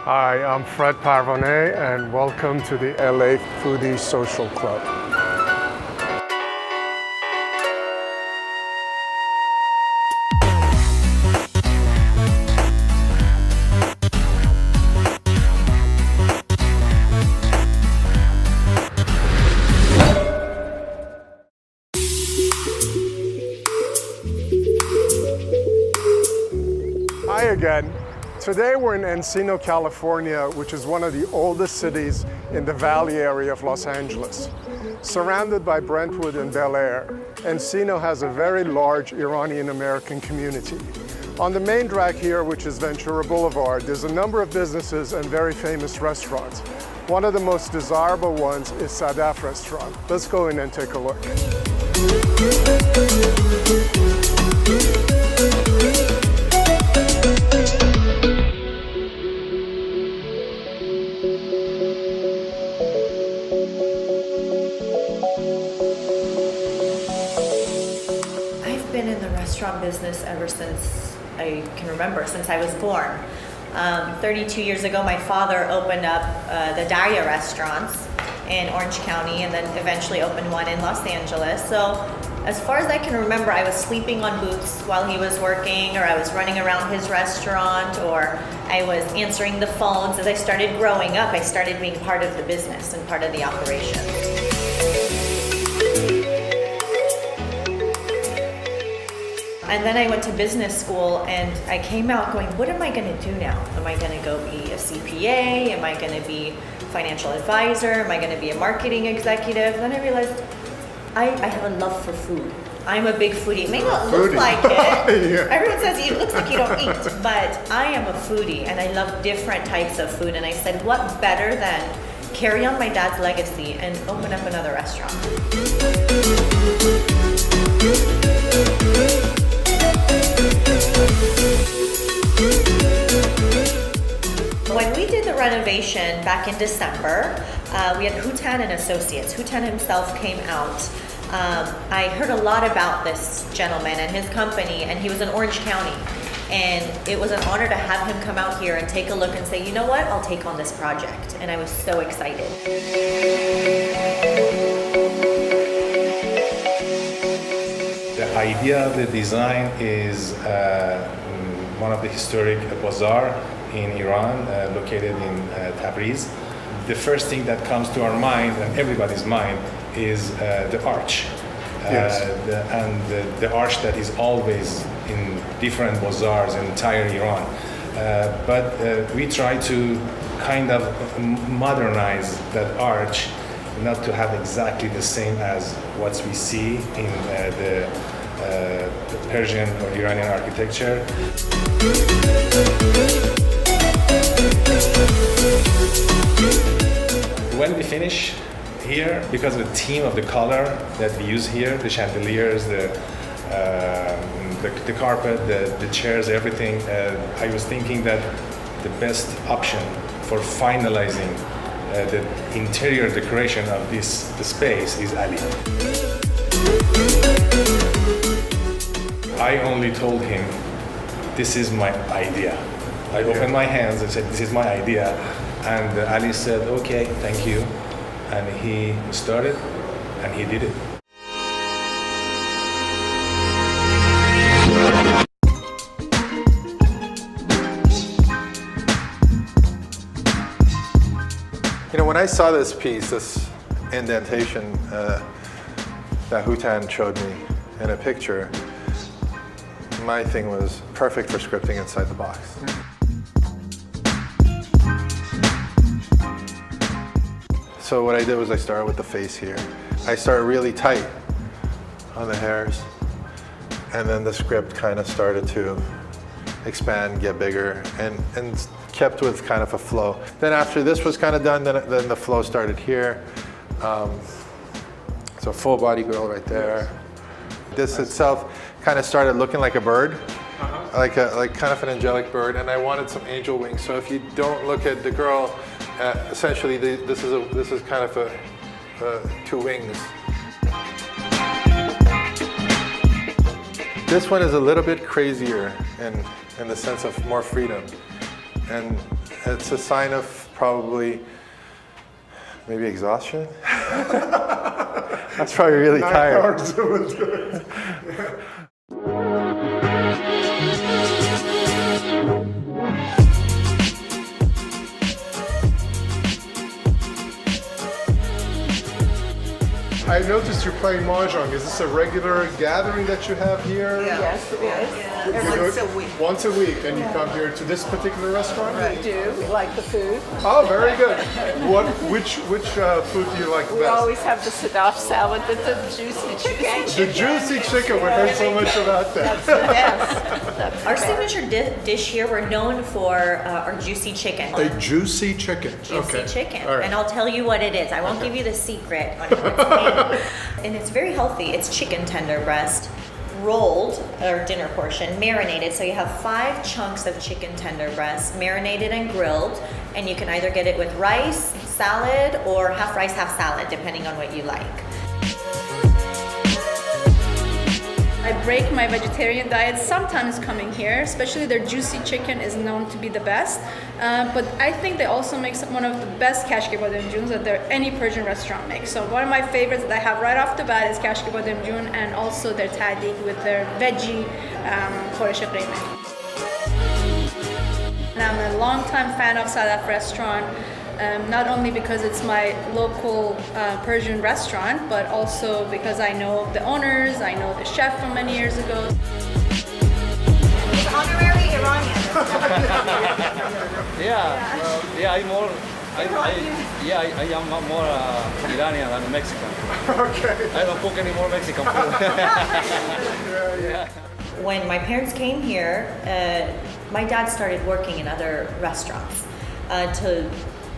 Hi, I'm Fred Parvonet, and welcome to the LA Foodie Social Club. Hi again. Today we're in Encino, California, which is one of the oldest cities in the Valley area of Los Angeles. Surrounded by Brentwood and Bel Air, Encino has a very large Iranian-American community. On the main drag here, which is Ventura Boulevard, there's a number of businesses and very famous restaurants. One of the most desirable ones is Sadaf restaurant. Let's go in and take a look. Been in the restaurant business ever since I can remember, since I was born. 32 years ago, my father opened up the Daria restaurants in Orange County and then eventually opened one in Los Angeles. So as far as I can remember, I was sleeping on booths while he was working, or I was running around his restaurant, or I was answering the phones. As I started growing up, I started being part of the business and part of the operation. And then I went to business school and I came out going, what am I going to do now? Am I going to go be a CPA? Am I going to be financial advisor? Am I going to be a marketing executive? Then I realized I have a love for food. I'm a big foodie. It may not look like it. Yeah. Everyone says it looks like you don't eat, but I am a foodie and I love different types of food. And I said, what better than carry on my dad's legacy and open up another restaurant? When we did the renovation back in December, we had Hutan and Associates. Hutan himself came out. I heard a lot about this gentleman and his company, and he was in Orange County. And it was an honor to have him come out here and take a look and say, you know what, I'll take on this project. And I was so excited. The idea of the design is one of the historic bazaar in Iran, located in Tabriz. The first thing that comes to our mind and everybody's mind is the arch. Yes. The arch that is always in different bazaars in entire Iran. But we try to kind of modernize that arch, not to have exactly the same as what we see in the Persian or Iranian architecture. When we finish here, because of the theme of the color that we use here, the chandeliers, the carpet, the chairs, everything, I was thinking that the best option for finalizing the interior decoration of this space is Ali. I only told him, this is my idea. I opened my hands and said, this is my idea. And Ali said, okay, thank you. And he started and he did it. You know, when I saw this piece, this indentation that Hutan showed me in a picture, my thing was perfect for scripting inside the box. So what I did was I started with the face here. I started really tight on the hairs, and then the script kind of started to expand, get bigger, and kept with kind of a flow. Then after this was kind of done, then the flow started here. So full body girl right there. This itself kind of started looking like a bird, like kind of an angelic bird, and I wanted some angel wings. So if you don't look at the girl, essentially this is kind of two wings. This one is a little bit crazier in the sense of more freedom. and it's a sign of probably maybe exhaustion. That's probably really 9 tired. hours will do it. I noticed you're playing mahjong. Is this a regular gathering that you have here? Yes, it is. You do Once it a week. Once a week, and you come here to this particular restaurant? We do. We like the food. Oh, very good. Which food do you like We best? always have the Sadaf salad with the juicy chicken. The juicy chicken. We heard so much about that. That's the best. That's the Our best. signature dish here, we're known for our juicy chicken. A juicy chicken. Juicy chicken. All right. And I'll tell you what it is. I won't give you the secret on what it's made of. And it's very healthy. It's chicken tender breast, rolled, or dinner portion, marinated. So you have 5 chunks of chicken tender breast, marinated and grilled. And you can either get it with rice, salad, or half rice, half salad, depending on what you like. I break my vegetarian diet sometimes coming here, especially their juicy chicken is known to be the best. But I think they also make one of the best kashki bademjun that any Persian restaurant makes. So one of my favorites that I have right off the bat is kashki bademjun, and also their tahdig with their veggie khoresh qeymeh. And I'm a longtime fan of Sadaf restaurant. Not only because it's my local Persian restaurant, but also because I know the owners, I know the chef from many years ago. He's honorary Iranian. I'm more. I am more Iranian than Mexican. Okay. I don't cook any more Mexican food. When my parents came here, my dad started working in other restaurants to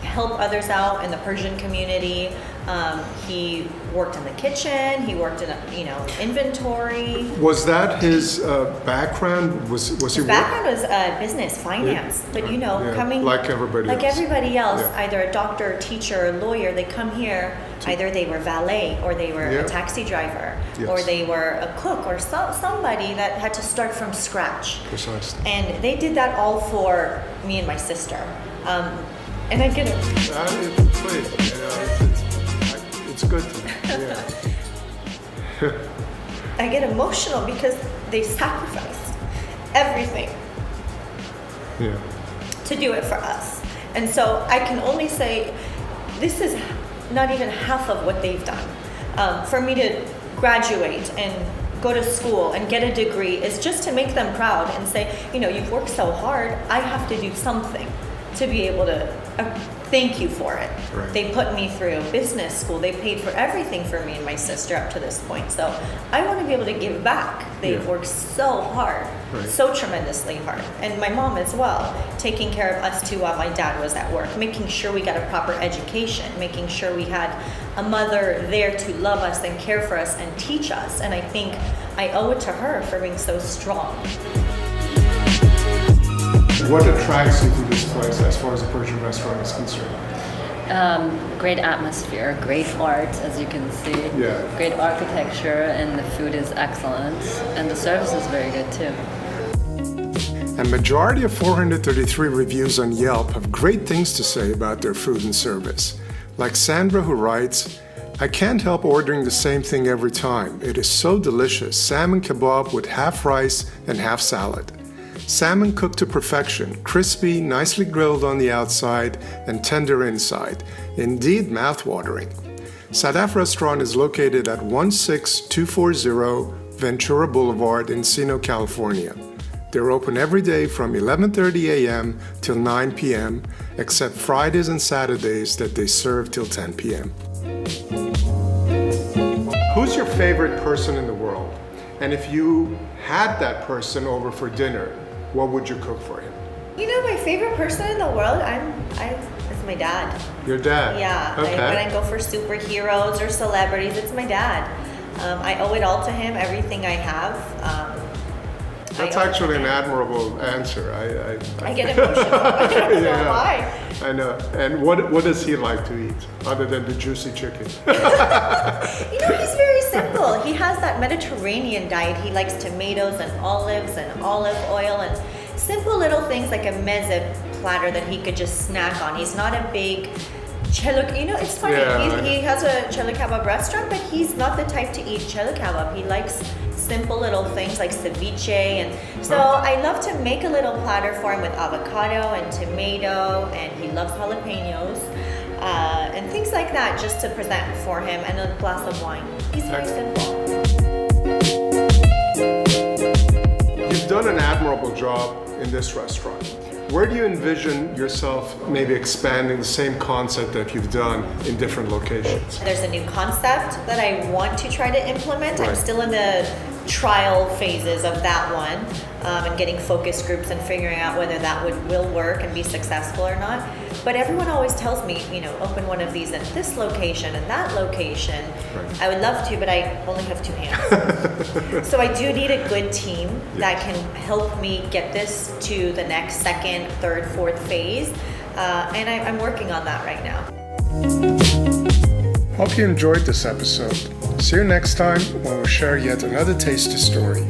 help others out in the Persian community. He worked in the kitchen. He worked in inventory. Was that his background? Was he? His background was business, finance, but Yeah, coming like everybody else. else, Yeah. either a doctor, teacher, or lawyer. They come here. Either they were valet, or they were Yeah. a taxi driver, Yes. or they were a cook, or somebody that had to start from scratch. Precisely. And they did that all for me and my sister. And I get it. Please, it's good. Yeah. I get emotional because they sacrificed everything Yeah. to do it for us. And so I can only say this is not even half of what they've done. For me to graduate and go to school and get a degree is just to make them proud and say, you've worked so hard, I have to do something to be able to thank you for it. Right. They put me through business school. They paid for everything for me and my sister up to this point. So I want to be able to give back. They've Yeah. worked so hard, Right. so tremendously hard. And my mom as well, taking care of us too while my dad was at work, making sure we got a proper education, making sure we had a mother there to love us and care for us and teach us. And I think I owe it to her for being so strong. What attracts you to this place as far as a Persian restaurant is concerned? Great atmosphere, great art, as you can see. Yeah. Great architecture, and the food is excellent, and the service is very good too. A majority of 433 reviews on Yelp have great things to say about their food and service. Like Sandra, who writes, "I can't help ordering the same thing every time. It is so delicious. Salmon kebab with half rice and half salad. Salmon cooked to perfection, crispy, nicely grilled on the outside, and tender inside. Indeed, mouthwatering." Sadaf Restaurant is located at 16240 Ventura Boulevard, Encino, California. They're open every day from 11:30 a.m. till 9 p.m., except Fridays and Saturdays that they serve till 10 p.m. Who's your favorite person in the world? And if you had that person over for dinner, what would you cook for him? My favorite person in the world, it's my dad. Your dad? Yeah, Okay. when I go for superheroes or celebrities, it's my dad. I owe it all to him, everything I have. That's I owe it to actually an him. admirable answer. I get emotional. I don't know Yeah. why. I know. And what does he like to eat other than the juicy chicken? He's very simple. He has that Mediterranean diet. He likes tomatoes and olives and olive oil and simple little things like a meze, platter that he could just snack on. He's not a big it's funny. Yeah, He has a chili kebab restaurant, but he's not the type to eat chili kebab. He likes simple little things like ceviche, and so I love to make a little platter for him with avocado and tomato, and he loves jalapenos and things like that, just to present for him, and a glass of wine. He's very simple. You've done an admirable job in this restaurant. Where do you envision yourself maybe expanding the same concept that you've done in different locations? There's a new concept that I want to try to implement. I'm Right. still in the trial phases of that one, and getting focus groups and figuring out whether that will work and be successful or not. But everyone always tells me, open one of these at this location and that location. Right. I would love to, but I only have two hands. So I do need a good team that can help me get this to the next second, third, fourth phase. And I'm working on that right now. Hope you enjoyed this episode. See you next time when we'll share yet another tasty story.